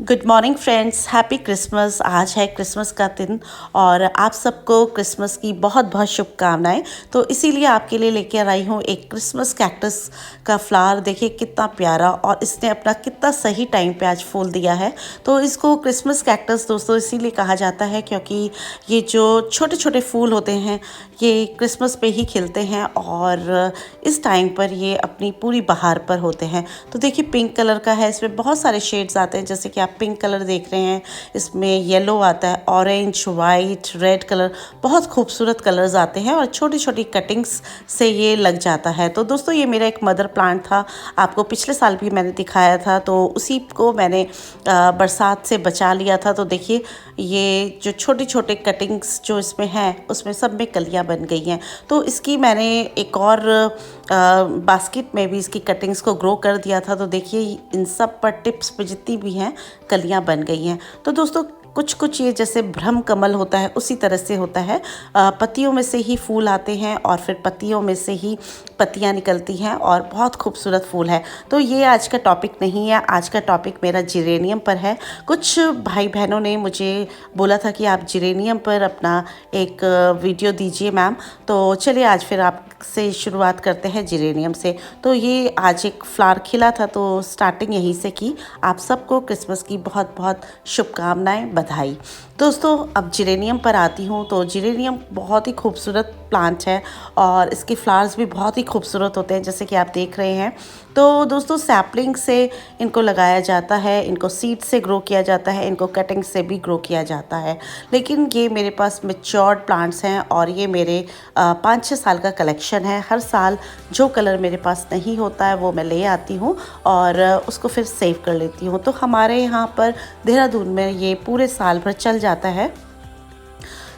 Good morning friends, happy Christmas. आज है Christmas का दिन और आप सबको क्रिसमस की बहुत बहुत शुभकामनाएं। तो इसीलिए आपके लिए लेकर आई हूँ एक क्रिसमस कैक्टस का फ्लावर। देखिए कितना प्यारा, और इसने अपना कितना सही टाइम पे आज फूल दिया है। तो इसको क्रिसमस कैक्टस दोस्तों इसीलिए कहा जाता है क्योंकि ये जो छोटे छोटे फूल होते हैं ये क्रिसमस पे ही खिलते हैं और इस टाइम पर ये अपनी पूरी बहार पर होते हैं। तो देखिए पिंक कलर का है, इसमें बहुत सारे शेड्स आते हैं, जैसे कि आप पिंक कलर देख रहे हैं, इसमें येलो आता है, ऑरेंज, वाइट, रेड कलर, बहुत खूबसूरत कलर्स आते हैं और छोटी छोटी कटिंग्स से ये लग जाता है। तो दोस्तों ये मेरा एक मदर प्लांट था, आपको पिछले साल भी मैंने दिखाया था, तो उसी को मैंने बरसात से बचा लिया था। तो देखिए ये जो छोटे छोटे कटिंग्स जो इसमें हैं उसमें सब में कलियां बन गई हैं। तो इसकी मैंने एक और बास्केट में भी इसकी कटिंग्स को ग्रो कर दिया था। तो देखिए इन सब पर टिप्स पे जितनी भी हैं कलियां बन गई हैं। तो दोस्तों कुछ कुछ ये जैसे भ्रम कमल होता है उसी तरह से होता है, पत्तियों में से ही फूल आते हैं और फिर पत्तियों में से ही पत्तियां निकलती हैं और बहुत खूबसूरत फूल है। तो ये आज का टॉपिक नहीं है, आज का टॉपिक मेरा जिरेनियम पर है। कुछ भाई बहनों ने मुझे बोला था कि आप जिरेनियम पर अपना एक वीडियो दीजिए मैम। तो चलिए आज फिर आपसे शुरुआत करते हैं जिरेनियम से। तो ये आज एक फ्लावर खिला था तो स्टार्टिंग यहीं से की। आप सबको क्रिसमस की बहुत बहुत शुभकामनाएं, बधाई। दोस्तों अब जिरेनियम पर आती हूँ। तो जिरेनियम बहुत ही खूबसूरत प्लांट है और इसके फ्लावर्स भी बहुत ही खूबसूरत होते हैं, जैसे कि आप देख रहे हैं। तो दोस्तों सैपलिंग से इनको लगाया जाता है, इनको सीड से ग्रो किया जाता है, इनको कटिंग से भी ग्रो किया जाता है। लेकिन ये मेरे पास मैच्योर्ड प्लांट्स हैं और ये मेरे 5-6 साल का कलेक्शन है। हर साल जो कलर मेरे पास नहीं होता है वो मैं ले आती हूँ और उसको फिर सेव कर लेती हूँ। तो हमारे यहाँ पर देहरादून में ये पूरे साल भर चल जाता है।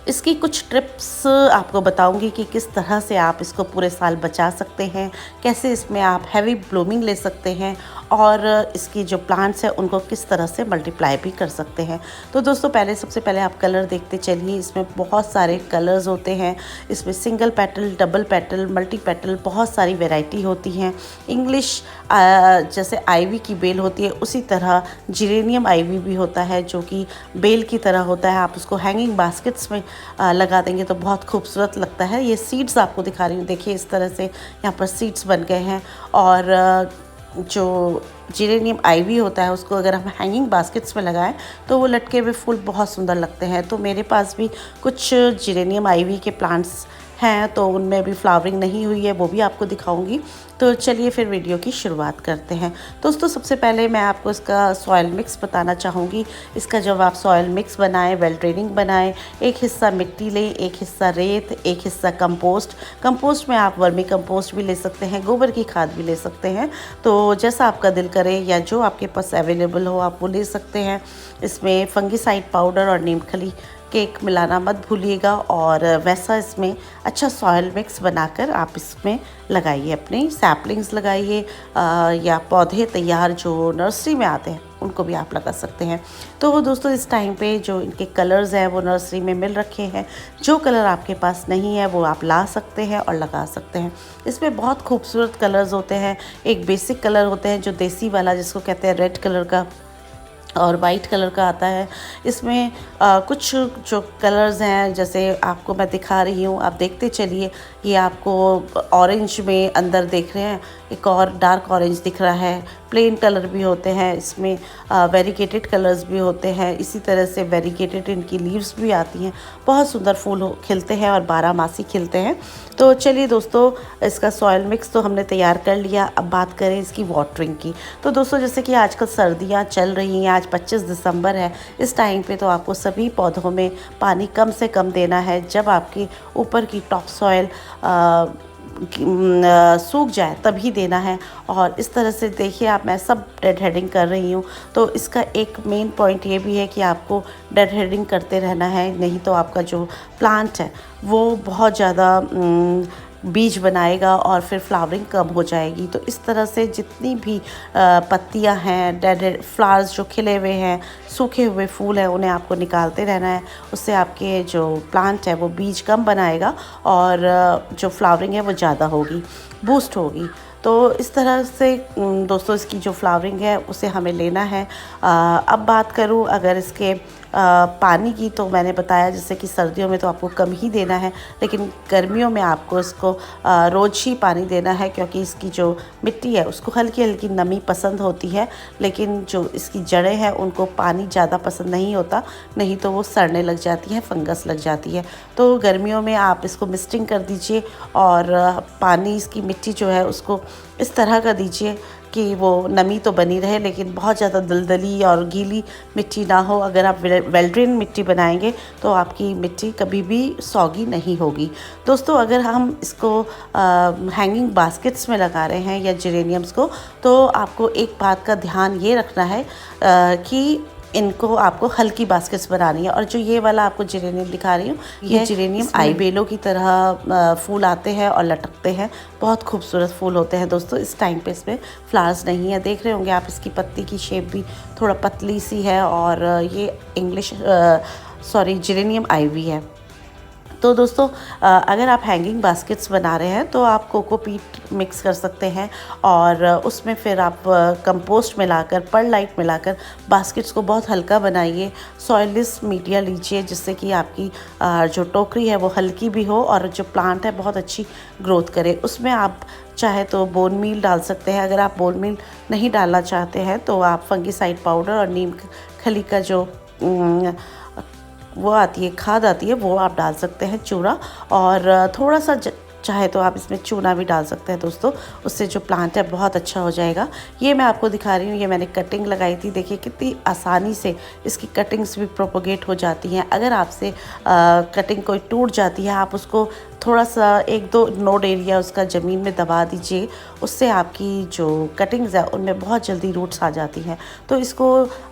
इसकी कुछ ट्रिप्स आपको बताऊंगी कि किस तरह से आप इसको पूरे साल बचा सकते हैं, कैसे इसमें आप हैवी ब्लूमिंग ले सकते हैं और इसकी जो प्लांट्स हैं उनको किस तरह से मल्टीप्लाई भी कर सकते हैं। तो दोस्तों सबसे पहले आप कलर देखते चलिए। इसमें बहुत सारे कलर्स होते हैं, इसमें single petal, double petal, multi petal, बहुत सारी वैरायटी होती हैं। इंग्लिश जैसे आईवी की बेल होती है उसी तरह जिरेनियम आईवी भी होता है जो कि बेल की तरह होता है। आप उसको हैंगिंग बास्केट्स में लगा देंगे तो बहुत खूबसूरत लगता है। ये सीड्स आपको दिखा रही हूँ, देखिए इस तरह से यहाँ पर सीड्स बन गए हैं। और जो जिरेनियम आईवी होता है उसको अगर हम हैंगिंग बास्केट्स में लगाएं तो वो लटके हुए फूल बहुत सुंदर लगते हैं। तो मेरे पास भी कुछ जिरेनियम आईवी के प्लांट्स हैं, तो उनमें भी फ्लावरिंग नहीं हुई है, वो भी आपको दिखाऊंगी। तो चलिए फिर वीडियो की शुरुआत करते हैं। दोस्तों सबसे पहले मैं आपको इसका सॉइल मिक्स बताना चाहूँगी। इसका जब आप सॉइल मिक्स बनाएं, वेल ड्रेनिंग बनाएं, एक हिस्सा मिट्टी लें, एक हिस्सा रेत, एक हिस्सा कंपोस्ट में आप वर्मी कंपोस्ट भी ले सकते हैं, गोबर की खाद भी ले सकते हैं। तो जैसा आपका दिल करे या जो आपके पास अवेलेबल हो आप वो ले सकते हैं। इसमें फंगीसाइड पाउडर और नीम खली केक मिलाना मत भूलिएगा और वैसा इसमें अच्छा सॉइल मिक्स बनाकर आप इसमें लगाइए, अपने सैपलिंग्स लगाइए या पौधे तैयार जो नर्सरी में आते हैं उनको भी आप लगा सकते हैं। तो दोस्तों इस टाइम पे जो इनके कलर्स हैं वो नर्सरी में मिल रखे हैं। जो कलर आपके पास नहीं है वो आप ला सकते हैं और लगा सकते हैं। इसमें बहुत खूबसूरत कलर्स होते हैं। एक बेसिक कलर होते हैं जो देसी वाला जिसको कहते हैं रेड कलर का, और वाइट कलर का आता है। इसमें कुछ जो कलर्स हैं जैसे आपको मैं दिखा रही हूँ, आप देखते चलिए। ये आपको ऑरेंज में अंदर देख रहे हैं, एक और डार्क ऑरेंज दिख रहा है। प्लेन कलर भी होते हैं इसमें, वेरीगेटेड कलर्स भी होते हैं। इसी तरह से वेरीगेटेड इनकी लीव्स भी आती हैं। बहुत सुंदर फूल खिलते हैं और 12 मासी खिलते हैं। तो चलिए दोस्तों इसका सॉइल मिक्स तो हमने तैयार कर लिया। अब बात करें इसकी वाटरिंग की। तो दोस्तों जैसे कि आजकल सर्दियाँ चल रही हैं, आज 25 दिसंबर है, इस टाइम पे तो आपको सभी पौधों में पानी कम से कम देना है। जब आपकी ऊपर की टॉप सॉइल सूख जाए तभी देना है। और इस तरह से देखिए आप, मैं सब डेड हेडिंग कर रही हूँ। तो इसका एक मेन पॉइंट ये भी है कि आपको डेड हेडिंग करते रहना है, नहीं तो आपका जो प्लांट है वो बहुत ज़्यादा बीज बनाएगा और फिर फ्लावरिंग कम हो जाएगी। तो इस तरह से जितनी भी पत्तियां हैं, डेड फ्लावर्स जो खिले हुए हैं, सूखे हुए फूल हैं, उन्हें आपको निकालते रहना है। उससे आपके जो प्लांट है वो बीज कम बनाएगा और जो फ्लावरिंग है वो ज़्यादा होगी, बूस्ट होगी। तो इस तरह से दोस्तों इसकी जो फ्लावरिंग है उसे हमें लेना है। अब बात करूँ अगर इसके पानी की, तो मैंने बताया जैसे कि सर्दियों में तो आपको कम ही देना है, लेकिन गर्मियों में आपको इसको रोज़ ही पानी देना है, क्योंकि इसकी जो मिट्टी है उसको हल्की हल्की नमी पसंद होती है, लेकिन जो इसकी जड़ें हैं उनको पानी ज़्यादा पसंद नहीं होता, नहीं तो वो सड़ने लग जाती हैं, फंगस लग जाती है। तो गर्मियों में आप इसको मिस्टिंग कर दीजिए और पानी इसकी मिट्टी जो है उसको इस तरह का दीजिए कि वो नमी तो बनी रहे, लेकिन बहुत ज़्यादा दलदली और गीली मिट्टी ना हो। अगर आप वेल ड्रेन मिट्टी बनाएंगे तो आपकी मिट्टी कभी भी सौगी नहीं होगी। दोस्तों अगर हम इसको हैंगिंग बास्केट्स में लगा रहे हैं या जेरेनियम्स को, तो आपको एक बात का ध्यान ये रखना है कि इनको आपको हल्की बास्केट्स बनानी है। और जो ये वाला आपको जेरेनियम दिखा रही हूँ, ये जेरेनियम आईबेलो की तरह फूल आते हैं और लटकते हैं, बहुत खूबसूरत फूल होते हैं दोस्तों। इस टाइम पे इसमें फ्लावर्स नहीं है, देख रहे होंगे आप, इसकी पत्ती की शेप भी थोड़ा पतली सी है, और ये जेरेनियम आईवी है। तो दोस्तों अगर आप हैंगिंग बास्केट्स बना रहे हैं तो आप कोकोपीट मिक्स कर सकते हैं, और उसमें फिर आप कंपोस्ट मिलाकर, परलाइट मिलाकर बास्केट्स को बहुत हल्का बनाइए। सॉइललेस मीडिया लीजिए जिससे कि आपकी जो टोकरी है वो हल्की भी हो और जो प्लांट है बहुत अच्छी ग्रोथ करे। उसमें आप चाहे तो बोन मील डाल सकते हैं। अगर आप बोन मील नहीं डालना चाहते हैं तो आप फंगीसाइड पाउडर और नीम खली का जो वो आती है, खाद आती है, वो आप डाल सकते हैं, चूरा, और थोड़ा सा चाहे तो आप इसमें चूना भी डाल सकते हैं दोस्तों, उससे जो प्लांट है बहुत अच्छा हो जाएगा। ये मैं आपको दिखा रही हूँ, ये मैंने कटिंग लगाई थी, देखिए कितनी आसानी से इसकी कटिंग्स भी प्रोपोगेट हो जाती हैं। अगर आपसे कटिंग कोई टूट जाती है, आप उसको थोड़ा सा 1-2 नोड एरिया उसका ज़मीन में दबा दीजिए, उससे आपकी जो कटिंग्स है उनमें बहुत जल्दी रूट्स आ जाती हैं। तो इसको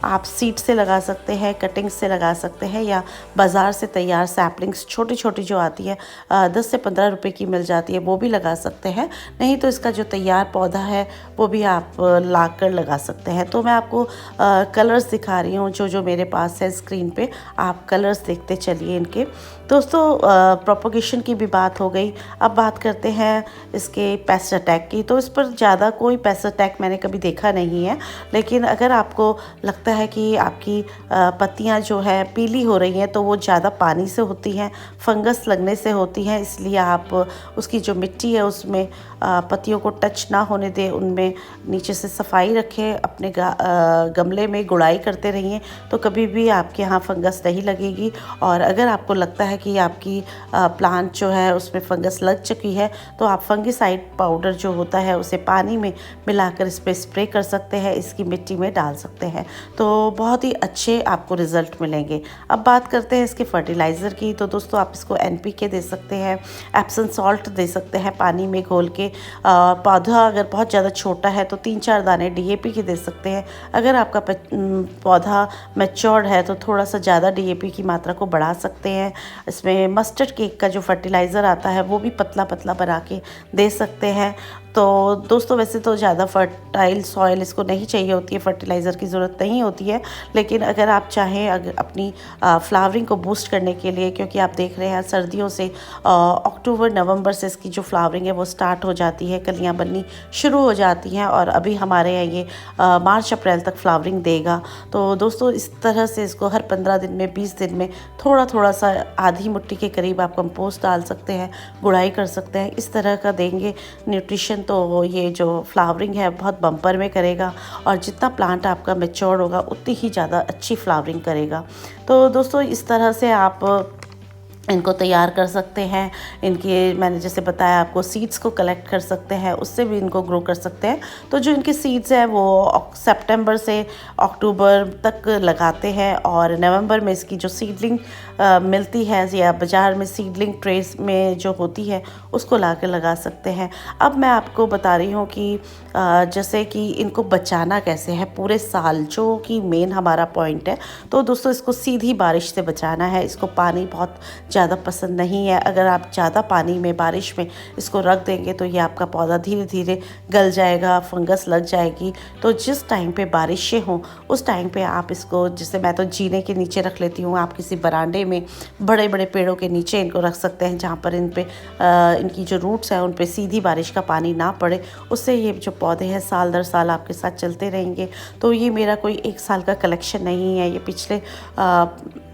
आप सीड से लगा सकते हैं, कटिंग्स से लगा सकते हैं, या बाज़ार से तैयार सैपलिंग्स छोटी छोटी जो आती है 10 से 15 रुपए की मिल जाती है, वो भी लगा सकते हैं। नहीं तो इसका जो तैयार पौधा है वो भी आप ला कर लगा सकते हैं। तो मैं आपको कलर्स दिखा रही हूँ जो मेरे पास है स्क्रीन पे, आप कलर्स देखते चलिए इनके। दोस्तों प्रोपोगेशन की भी बात हो गई, अब बात करते हैं इसके पेस्ट अटैक की। तो इस पर ज़्यादा कोई पेस्ट अटैक मैंने कभी देखा नहीं है, लेकिन अगर आपको लगता है कि आपकी पत्तियां जो है पीली हो रही हैं तो वो ज़्यादा पानी से होती हैं, फंगस लगने से होती हैं, इसलिए आप उसकी जो मिट्टी है उसमें पत्तियों को टच ना होने दें, उनमें नीचे से सफाई रखें, अपने गमले में गुड़ाई करते रहिए, तो कभी भी आपके यहाँ फंगस नहीं लगेगी। और अगर आपको लगता है कि आपकी प्लांट जो है उसमें फंगस लग चुकी है, तो आप फंगीसाइड पाउडर जो होता है उसे पानी में मिलाकर इस पर स्प्रे कर सकते हैं, इसकी मिट्टी में डाल सकते हैं, तो बहुत ही अच्छे आपको रिज़ल्ट मिलेंगे। अब बात करते हैं इसके फर्टिलाइज़र की। तो दोस्तों आप इसको NPK दे सकते हैं, एप्सम सॉल्ट दे सकते हैं पानी में घोल के। पौधा अगर बहुत ज़्यादा छोटा है तो 3-4 दाने DAP के दे सकते हैं। अगर आपका पौधा मैच्योर्ड है तो थोड़ा सा ज़्यादा DAP की मात्रा को बढ़ा सकते हैं। इसमें मस्टर्ड केक का जो फर्टिलाइज़र आता है वो भी पतला पतला बना के दे सकते हैं। तो दोस्तों वैसे तो ज़्यादा फर्टाइल सॉइल इसको नहीं चाहिए होती है, फर्टिलाइज़र की ज़रूरत नहीं होती है, लेकिन अगर आप चाहें अगर अपनी फ्लावरिंग को बूस्ट करने के लिए, क्योंकि आप देख रहे हैं सर्दियों से अक्टूबर नवंबर से इसकी जो फ्लावरिंग है वो स्टार्ट हो जाती है, कलियां बननी शुरू हो जाती हैं, और अभी हमारे यहाँ ये मार्च अप्रैल तक फ्लावरिंग देगा। तो दोस्तों इस तरह से इसको हर 15 दिन में, 20 दिन में थोड़ा थोड़ा सा आधी मुट्ठी के करीब आप कंपोस्ट डाल सकते हैं, गुड़ाई कर सकते हैं, इस तरह का देंगे न्यूट्रिशन, तो ये जो फ्लावरिंग है बहुत बम्पर में करेगा, और जितना प्लांट आपका मैच्योर होगा उतनी ही ज़्यादा अच्छी फ्लावरिंग करेगा। तो दोस्तों इस तरह से आप इनको तैयार कर सकते हैं। इनके मैंने जैसे बताया आपको सीड्स को कलेक्ट कर सकते हैं, उससे भी इनको ग्रो कर सकते हैं। तो जो इनके सीड्स हैं वो सितंबर से अक्टूबर तक लगाते हैं, और नवंबर में इसकी जो सीडलिंग मिलती है या बाज़ार में सीडलिंग ट्रेस में जो होती है उसको ला कर लगा सकते हैं। अब मैं आपको बता रही हूँ कि जैसे कि इनको बचाना कैसे है पूरे साल, जो कि मेन हमारा पॉइंट है। तो दोस्तों इसको सीधी बारिश से बचाना है। इसको पानी बहुत ज़्यादा पसंद नहीं है। अगर आप ज़्यादा पानी में बारिश में इसको रख देंगे तो ये आपका पौधा धीरे धीरे गल जाएगा, फंगस लग जाएगी। तो जिस टाइम पे बारिशें हों उस टाइम पे आप इसको, जैसे मैं तो जीने के नीचे रख लेती हूँ, आप किसी बरामदे में बड़े बड़े पेड़ों के नीचे इनको रख सकते हैं, जहाँ पर इनकी जो रूट्स हैं उन पे सीधी बारिश का पानी ना पड़े। उससे ये जो पौधे हैं साल दर साल आपके साथ चलते रहेंगे। तो ये मेरा कोई 1 साल का कलेक्शन नहीं है, ये पिछले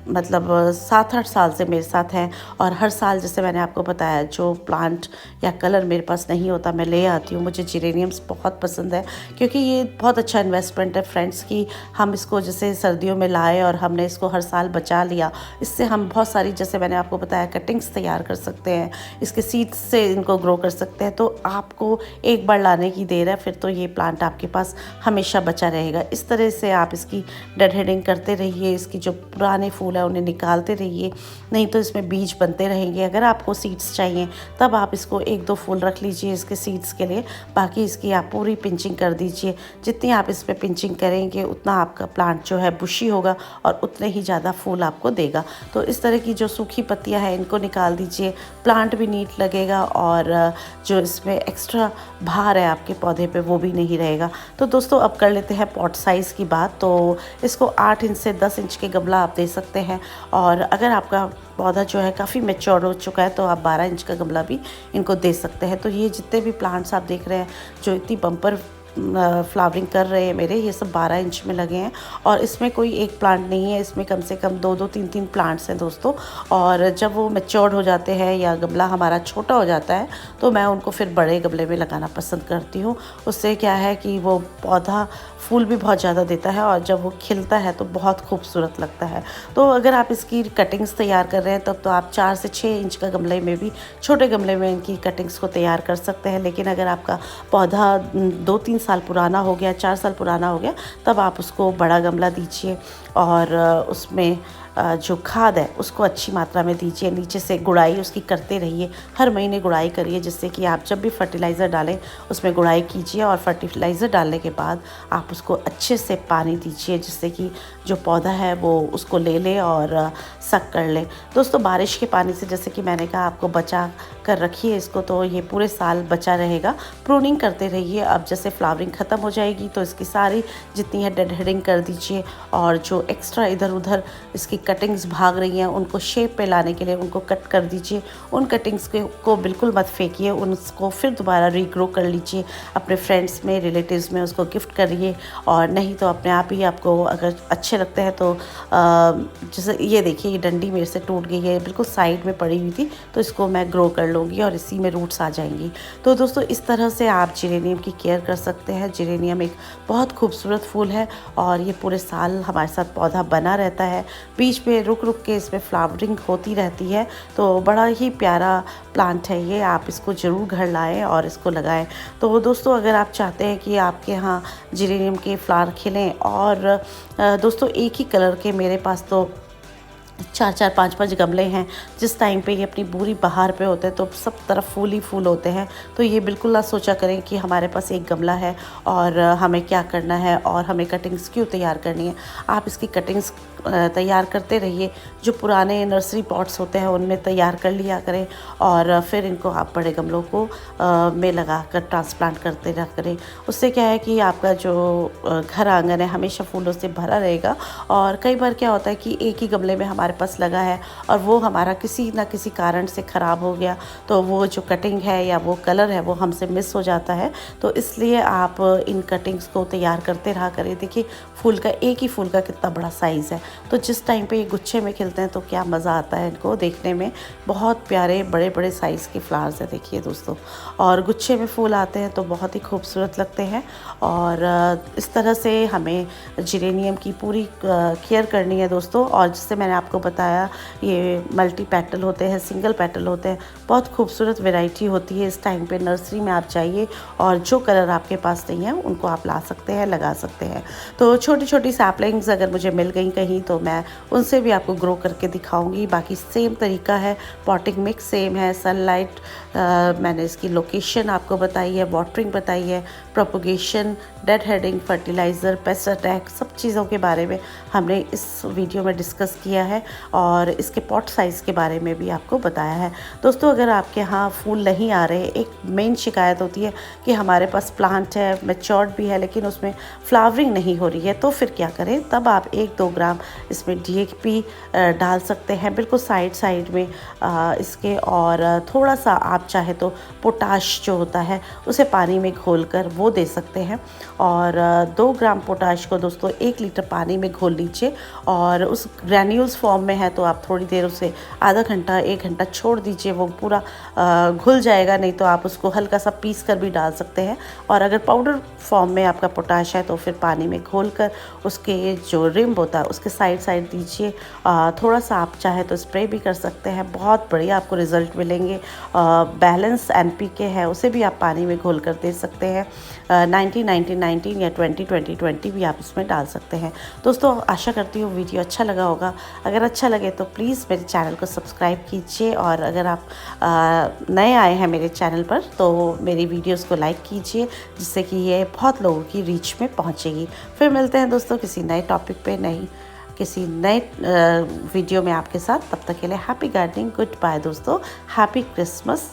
मतलब 7-8 साल से मेरे साथ हैं। और हर साल, जैसे मैंने आपको बताया, जो प्लांट या कलर मेरे पास नहीं होता मैं ले आती हूँ। मुझे जिरेनियम्स बहुत पसंद है क्योंकि ये बहुत अच्छा इन्वेस्टमेंट है फ्रेंड्स की। हम इसको जैसे सर्दियों में लाए और हमने इसको हर साल बचा लिया। इससे हम बहुत सारी, जैसे मैंने आपको बताया, कटिंग्स तैयार कर सकते हैं, इसके सीड्स से इनको ग्रो कर सकते हैं। तो आपको एक बार लाने की देर है, फिर तो ये प्लांट आपके पास हमेशा बचा रहेगा। इस तरह से आप इसकी डेड हेडिंग करते रहिए, इसकी जो पुराने फूल है उन्हें निकालते रहिए, नहीं तो इसमें बीज बनते रहेंगे। अगर आपको सीड्स चाहिए तब आप इसको 1-2 फूल रख लीजिए इसके सीड्स के लिए, बाकी इसकी आप पूरी पिंचिंग कर दीजिए। जितनी आप इस पर पिंचिंग करेंगे उतना आपका प्लांट जो है बुशी होगा और उतने ही ज़्यादा फूल आपको देगा। तो इस तरह की जो सूखी पत्तियां हैं इनको निकाल दीजिए, प्लांट भी नीट लगेगा और जो इसमें एक्स्ट्रा भार है आपके पौधे पे वो भी नहीं रहेगा। तो दोस्तों अब कर लेते हैं पॉट साइज़ की बात। तो इसको 8 इंच से 10 इंच के गमला आप दे सकते हैं, और अगर आपका पौधा जो है काफ़ी मैच्योर हो चुका है तो आप 12 इंच का गमला भी इनको दे सकते हैं। तो ये जितने भी प्लांट्स आप देख रहे हैं जो इतनी बम्पर फ्लावरिंग कर रहे हैं मेरे, ये सब 12 इंच में लगे हैं। और इसमें कोई एक प्लांट नहीं है, इसमें कम से कम 2-2 3-3 प्लांट्स हैं दोस्तों। और जब वो मैच्योर्ड हो जाते हैं या गमला हमारा छोटा हो जाता है तो मैं उनको फिर बड़े गमले में लगाना पसंद करती हूँ। उससे क्या है कि वो पौधा फूल भी बहुत ज़्यादा देता है और जब वो खिलता है तो बहुत खूबसूरत लगता है। तो अगर आप इसकी कटिंग्स तैयार कर रहे हैं तब तो आप 4 से 6 इंच का गमले में भी, छोटे गमले में इनकी कटिंग्स को तैयार कर सकते हैं। लेकिन अगर आपका पौधा 2-3 साल पुराना हो गया, 4 साल पुराना हो गया, तब आप उसको बड़ा गमला दीजिए और उसमें जो खाद है उसको अच्छी मात्रा में दीजिए। नीचे से गुड़ाई उसकी करते रहिए, हर महीने गुड़ाई करिए, जिससे कि आप जब भी फर्टिलाइज़र डालें उसमें गुड़ाई कीजिए। और फर्टिलाइज़र डालने के बाद आप उसको अच्छे से पानी दीजिए, जिससे कि जो पौधा है वो उसको ले ले और सक कर ले। दोस्तों बारिश के पानी से, जैसे कि मैंने कहा, आपको बचा कर रखिए इसको, तो ये पूरे साल बचा रहेगा। प्रूनिंग करते रहिए। अब जैसे फ्लावरिंग ख़त्म हो जाएगी तो इसकी सारी जितनी है डेड हेडिंग कर दीजिए, और जो एक्स्ट्रा इधर उधर इसकी कटिंग्स भाग रही हैं उनको शेप पे लाने के लिए उनको कट कर दीजिए। उन कटिंग्स को बिल्कुल मत फेंकिए, उनको फिर दोबारा रीग्रो कर लीजिए, अपने फ्रेंड्स में, रिलेटिव्स में उसको गिफ्ट करिए। और नहीं तो अपने आप ही, आपको अगर अच्छे लगते हैं तो जैसे ये देखिए, ये डंडी मेरे से टूट गई है, बिल्कुल साइड में पड़ी हुई थी, तो इसको मैं ग्रो कर लूँगी और इसी में रूट्स आ जाएंगी। तो दोस्तों इस तरह से आप जिरेनियम की केयर कर सकते हैं। जिरेनियम एक बहुत खूबसूरत फूल है और ये पूरे साल हमारे साथ पौधा बना रहता है। बीच में रुक रुक के इसमें फ्लावरिंग होती रहती है। तो बड़ा ही प्यारा प्लांट है ये, आप इसको ज़रूर घर लाएं और इसको लगाएं। तो दोस्तों अगर आप चाहते हैं कि आपके यहाँ जिरेनियम के फ्लावर खिलें, और दोस्तों एक ही कलर के मेरे पास तो 4-4 5-5 गमले हैं। जिस टाइम पे ये अपनी पूरी बहार पे होते हैं तो सब तरफ फूल ही फूल होते हैं। तो ये बिल्कुल ना सोचा करें कि हमारे पास एक गमला है और हमें क्या करना है और हमें कटिंग्स क्यों तैयार करनी है। आप इसकी कटिंग्स तैयार करते रहिए। जो पुराने नर्सरी पॉट्स होते हैं उनमें तैयार कर लिया करें और फिर इनको आप बड़े गमलों को में लगा कर ट्रांसप्लांट करते रह करें। उससे क्या है कि आपका जो घर आंगन है हमेशा फूलों से भरा रहेगा। और कई बार क्या होता है कि एक ही गमले में हमारे पास लगा है और वो हमारा किसी ना किसी कारण से ख़राब हो गया, तो वो जो कटिंग है या वो कलर है वो हमसे मिस हो जाता है। तो इसलिए आप इन कटिंग्स को तैयार करते रहा करें। देखिए फूल का, एक ही फूल का कितना बड़ा साइज़ है। तो जिस टाइम पे ये गुच्छे में खिलते हैं तो क्या मज़ा आता है इनको देखने में। बहुत प्यारे बड़े बड़े साइज़ के फ्लावर्स है देखिए दोस्तों, और गुच्छे में फूल आते हैं तो बहुत ही खूबसूरत लगते हैं। और इस तरह से हमें जिरेनियम की पूरी केयर करनी है दोस्तों। और जिससे मैंने आपको बताया, ये मल्टी पेटल होते हैं, सिंगल पेटल होते हैं, बहुत खूबसूरत वैरायटी होती है। इस टाइम पे नर्सरी में आप जाइए और जो कलर आपके पास नहीं है उनको आप ला सकते हैं, लगा सकते हैं। तो छोटी छोटी सैपलिंग्स अगर मुझे मिल गई कहीं तो मैं उनसे भी आपको ग्रो करके दिखाऊंगी। बाकी सेम तरीका है, पॉटिंग मिक्स सेम है, सनलाइट मैंने इसकी लोकेशन आपको बताई है, वाटरिंग बताई है, propagation, dead heading, fertiliser, paste attack, सब चीज़ों के बारे में हमने इस वीडियो में डिस्कस किया है और इसके पॉट साइज़ के बारे में भी आपको बताया है। दोस्तों, अगर आपके यहाँ फूल नहीं आ रहे, एक मेन शिकायत होती है कि हमारे पास प्लांट है, मैच्योर्ड भी है, लेकिन उसमें फ्लावरिंग नहीं हो रही है, तो फिर क्या करें? तब आप 1-2 ग्राम इसमें DAP डाल सकते हैं बिल्कुल साइड में इसके, और थोड़ा सा आप चाहे तो पोटाश जो होता है उसे पानी में घोलकर वो दे सकते हैं। और 2 ग्राम पोटाश को दोस्तों 1 लीटर पानी में घोल लीजिए, और उस ग्रैन्यूल्स फॉर्म में है तो आप थोड़ी देर उसे आधा घंटा 1 घंटा छोड़ दीजिए, वो पूरा घुल जाएगा। नहीं तो आप उसको हल्का सा पीस कर भी डाल सकते हैं। और अगर पाउडर फॉर्म में आपका पोटाश है तो फिर पानी में घोल कर उसके जो रिम होता है उसके साइड दीजिए। थोड़ा सा आप चाहे तो स्प्रे भी कर सकते हैं, बहुत बढ़िया आपको रिज़ल्ट मिलेंगे। बैलेंस NPK है उसे भी आप पानी में घोल कर दे सकते हैं। 19-19-19 या 20-20-20 भी आप इसमें डाल सकते हैं। दोस्तों, आशा करती हूँ वीडियो अच्छा लगा होगा। अगर अच्छा लगे तो प्लीज़ मेरे चैनल को सब्सक्राइब कीजिए, और अगर आप नए आए हैं मेरे चैनल पर तो मेरी वीडियोस को लाइक कीजिए, जिससे कि ये बहुत लोगों की रीच में पहुँचेगी। फिर मिलते हैं दोस्तों किसी नए टॉपिक पे, किसी नए वीडियो में आपके साथ। तब तक के लिए हैप्पी गार्डनिंग, गुड बाय दोस्तों, हैप्पी क्रिसमस।